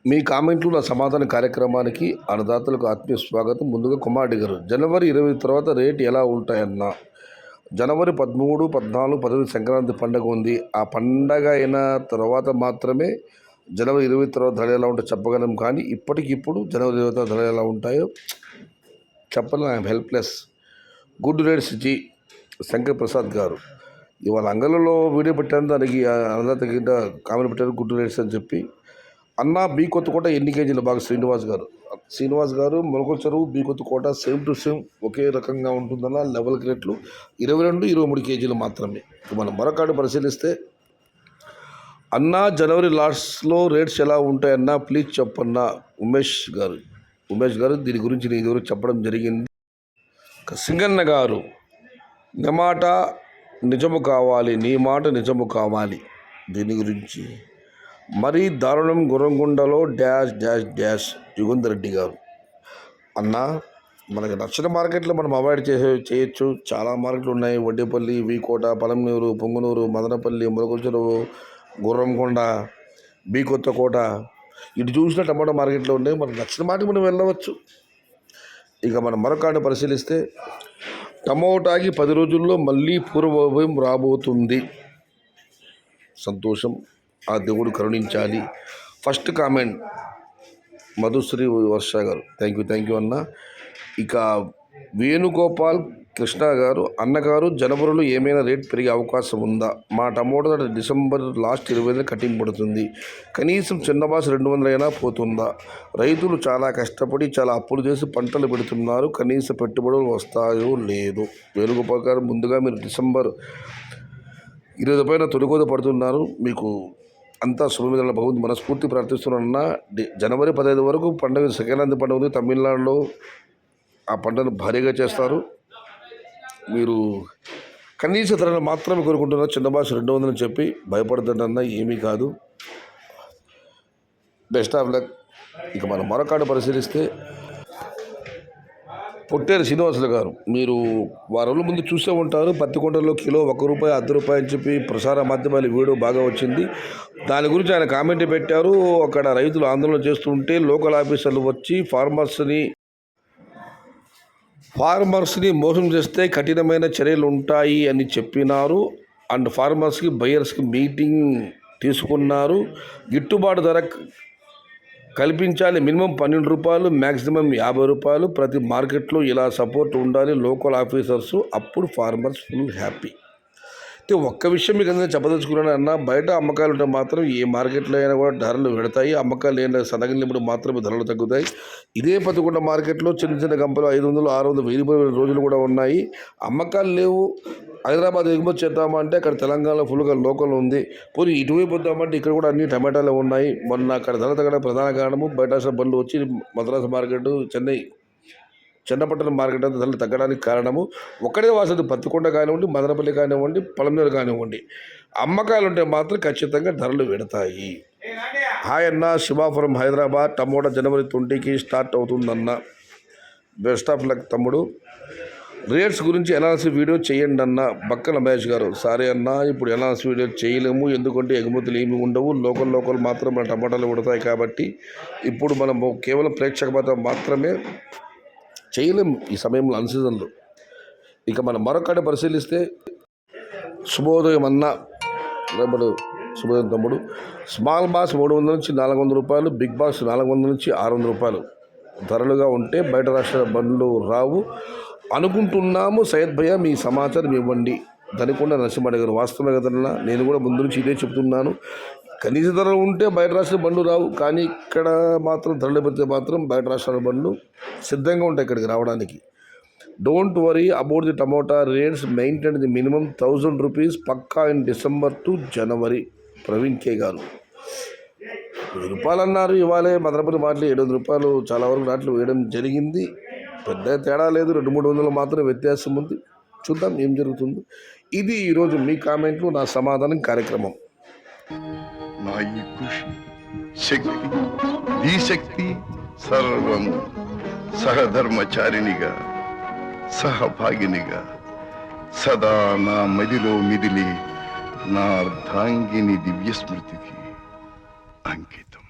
మీ కామెంట్లు నా సమాధాన కార్యక్రమానికి అన్నదాతలకు ఆత్మీయ స్వాగతం. ముందుగా కుమారుడి గారు, జనవరి 20 తర్వాత రేటు ఎలా ఉంటాయన్న? జనవరి 13, 14, 15 సంక్రాంతి పండుగ ఉంది. ఆ పండగ అయిన తర్వాత మాత్రమే జనవరి 20 తర్వాత ధరలు ఎలా ఉంటాయో చెప్పగలం. కానీ ఇప్పటికిప్పుడు జనవరి 20 తర్వాత ధరలు ఎలా ఉంటాయో చెప్పలేం. I'm helpless. Good rates G Shankar Prasad గారు, ఇవాళ అంగళ్ళలో వీడియో పెట్టాను, దానికి అన్నదాత కింద కామెంట్ పెట్టారు గుడ్ రేట్స్ అని చెప్పి. అన్న బి కొత్తకోట ఎన్ని కేజీలు? బాగా Srinivas garu Molakala Cheruvu B Kothakota same to same ఒకే రకంగా ఉంటుందన్న. లెవెల్ రేట్లు 22, 23 కేజీలు మాత్రమే. మనం మరొకటి పరిశీలిస్తే, అన్న జనవరి లాస్ట్లో రేట్స్ ఎలా ఉంటాయన్నా ప్లీజ్ చెప్పన్నా. ఉమేష్ గారు దీని గురించి నేను ఇదివరకు చెప్పడం జరిగింది. సింగన్న గారు, నీ మాట నిజము కావాలి, నీ మాట నిజము కావాలి. దీని గురించి మరీ దారుణం గుర్రంగుండలో dash dash dash. Yugandhar Reddy garu, అన్న మనకి నచ్చిన మార్కెట్లో మనం అవాయిడ్ చేయొచ్చు. చాలా మార్కెట్లు ఉన్నాయి. వడ్డేపల్లి, వీకోట, పలంనేరు, పొంగునూరు, మదనపల్లి, మొలకల చెరువు, గుర్రంకొండ, బి కొత్తకోట, ఇటు చూసిన టమాటా మార్కెట్లో ఉన్నాయి. మనకు నచ్చిన మాట మనం వెళ్ళవచ్చు. ఇక మనం మరొకటి పరిశీలిస్తే, టమోటాకి 10 రోజుల్లో మళ్ళీ పూర్వవైభవం రాబోతుంది. సంతోషం, ఆ దేవుడు కరుణించాలి. ఫస్ట్ కామెంట్ మధుశ్రీ వర్ష గారు, థ్యాంక్ యూ అన్న. ఇక వేణుగోపాల్ కృష్ణ గారు, అన్నగారు జనవరిలో ఏమైనా రేట్ పెరిగే అవకాశం ఉందా? మా టమోటా డిసెంబర్ లాస్ట్ 20 కటింగ్ పడుతుంది. కనీసం చిన్న బాస్ 200 అయినా పోతుందా? రైతులు చాలా కష్టపడి చాలా అప్పులు చేసి పంటలు పెడుతున్నారు. కనీస పెట్టుబడులు వస్తాయో లేదో. వేణుగోపాల్ గారు, ముందుగా మీరు డిసెంబర్ 20 పైన తొలికోత పడుతున్నారు. మీకు అంతా శుభమిదల భగవంతు మనస్ఫూర్తి ప్రార్థిస్తున్నానన్న. జనవరి 15 వరకు పండుగ, సంక్రాంతి పండుగ ఉంది. తమిళనాడులో ఆ పండుగను భారీగా చేస్తారు. మీరు కనీస ధరను మాత్రమే కోరుకుంటున్నారు. చిన్న భాష 200 అని చెప్పి భయపడద్దన్న, ఏమీ కాదు. Best of luck. ఇక మనం మరొకటి పరిశీలిస్తే, పొట్టేరు శ్రీనివాసులు గారు, మీరు వారంలో ముందు చూసే ఉంటారు. పత్తికొండలో కిలో ₹1, ₹10 అని చెప్పి ప్రసార మాధ్యమాలు వీడియో బాగా వచ్చింది. దాని గురించి ఆయన కామెంట్ పెట్టారు. అక్కడ రైతులు ఆందోళన చేస్తుంటే లోకల్ ఆఫీసర్లు వచ్చి ఫార్మర్స్ని మోసం చేస్తే కఠినమైన చర్యలు ఉంటాయి అని చెప్పినారు. అండ్ ఫార్మర్స్కి బయర్స్కి మీటింగ్ తీసుకున్నారు. గిట్టుబాటు ధర కల్పించాలి. Minimum ₹12, maximum ₹50. ప్రతి మార్కెట్లో ఇలా సపోర్ట్ ఉండాలి లోకల్ ఆఫీసర్స్, అప్పుడు ఫార్మర్స్ ఫుల్ హ్యాపీ. అయితే ఒక్క విషయం మీకు అందరూ చెప్పదలుచుకున్నాను అన్న, బయట అమ్మకాలు ఉంటే మాత్రం ఏ మార్కెట్లో అయినా కూడా ధరలు పెడతాయి. అమ్మకాలు లేని సడగినప్పుడు మాత్రమే ధరలు తగ్గుతాయి. ఇదే పదకొండ మార్కెట్లో చిన్న గంపలు 500, 600, 1000 రోజులు కూడా ఉన్నాయి. అమ్మకాలు లేవు. హైదరాబాద్ ఎగుమతి చేద్దామంటే అక్కడ తెలంగాణలో ఫుల్గా లోకల్ ఉంది. పోనీ ఇటువైపు వద్దామంటే ఇక్కడ కూడా అన్ని టమాటాలు ఉన్నాయి. మొన్న అక్కడ ధర తగ్గడం ప్రధాన కారణము బయట బండ్లు వచ్చి మద్రాసు మార్కెట్, చెన్నపట్టణం మార్కెట్ అంతా ధరలు తగ్గడానికి కారణము ఒక్కడే వాసది. పత్తికొండ కానివ్వండి, మదనపల్లి కానివ్వండి, పలంనేరు కానివ్వండి, అమ్మకాలు ఉంటే మాత్రం ఖచ్చితంగా ధరలు పెడతాయి. హాయ్ అన్న, శివాపురం హైదరాబాద్. టమోటా జనవరి 20కి స్టార్ట్ అవుతుందన్న. బెస్ట్ ఆఫ్ లక్ తమ్ముడు. రేట్స్ గురించి ఎనాలిసిస్ వీడియో చేయండి అన్న. బక్కల మహేష్ గారు, సారీ అన్న, ఇప్పుడు ఎనాలిసిస్ వీడియో చేయలేము. ఎందుకంటే ఎగుమతులు ఏమి ఉండవు. లోకల్ మాత్రం మన టమాటాలు ఉడతాయి కాబట్టి ఇప్పుడు మనము కేవలం ప్రేక్షక మాత్రమే చేయలేము ఈ సమయంలో, అన్సీజన్లో. ఇక మనం మరొకటి పరిశీలిస్తే, శుభోదయం అన్న, శుభోదయం తమ్ముడు. స్మాల్ బాస్ ₹300 నుంచి ₹400, బిగ్ బాస్ ₹400 నుంచి ₹600 ధరలుగా ఉంటే బయట రాష్ట్ర బండ్లు రావు అనుకుంటున్నాము. సయ్యద్ భయ్య, మీ సమాచారం ఇవ్వండి. దనికొండ నరసింహ గారు, వాస్తవమే కదన్నా, నేను కూడా ముందు నుంచి ఇదే చెప్తున్నాను. కనీస ధరలు ఉంటే బయట రాష్ట్ర బండ్లు రావు. కానీ ఇక్కడ మాత్రం ధరలు పెడితే మాత్రం బయట రాష్ట్రాల బండ్లు సిద్ధంగా ఉంటాయి ఇక్కడికి రావడానికి. Don't worry about the tomato rates, maintain the minimum ₹1000 పక్కా in December to January. Praveen K garu, ₹1000 అన్నారు. ఇవాళే మదనపల్లి మాటలు ₹700 చాలా వరకు నాట్లు వేయడం జరిగింది. పెద్ద తేడా లేదు, 200-300 మాత్రం వ్యత్యాసం ఉంది. చూద్దాం ఏం జరుగుతుందో. ఇది ఈరోజు మీ కామెంట్లు, నా సమాధానం కార్యక్రమం. నా ఈ కృషి, శక్తి, ఈ శక్తి సర్వము సహధర్మచారిణిగా, సహభాగినిగా సదా నా మదిలో మిదిలి నా అర్ధాంగిని దివ్యస్మృతికి అంకితం.